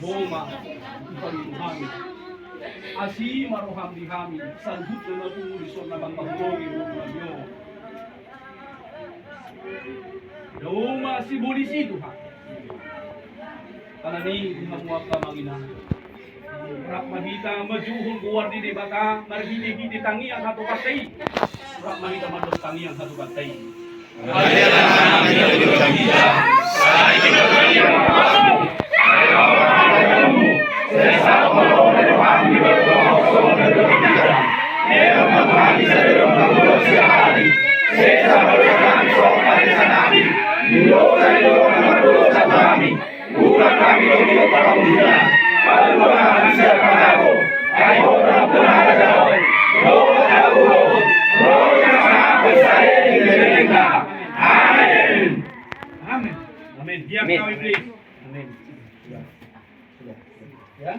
Boma, Ipalimuhami. Asi maroham dihami, sanhut na napulisyon na bang mahulogin mo nyo. Dauma si Bolisido ha. Kanani, dihamuap ka mangina. Rak mahita majuhul buwar di bata, marhili-hili tangi ang hatu katay. Rak mahita mados tangi ang hatu katay. Amin. Amin. Diam kami please. Amin. Ya.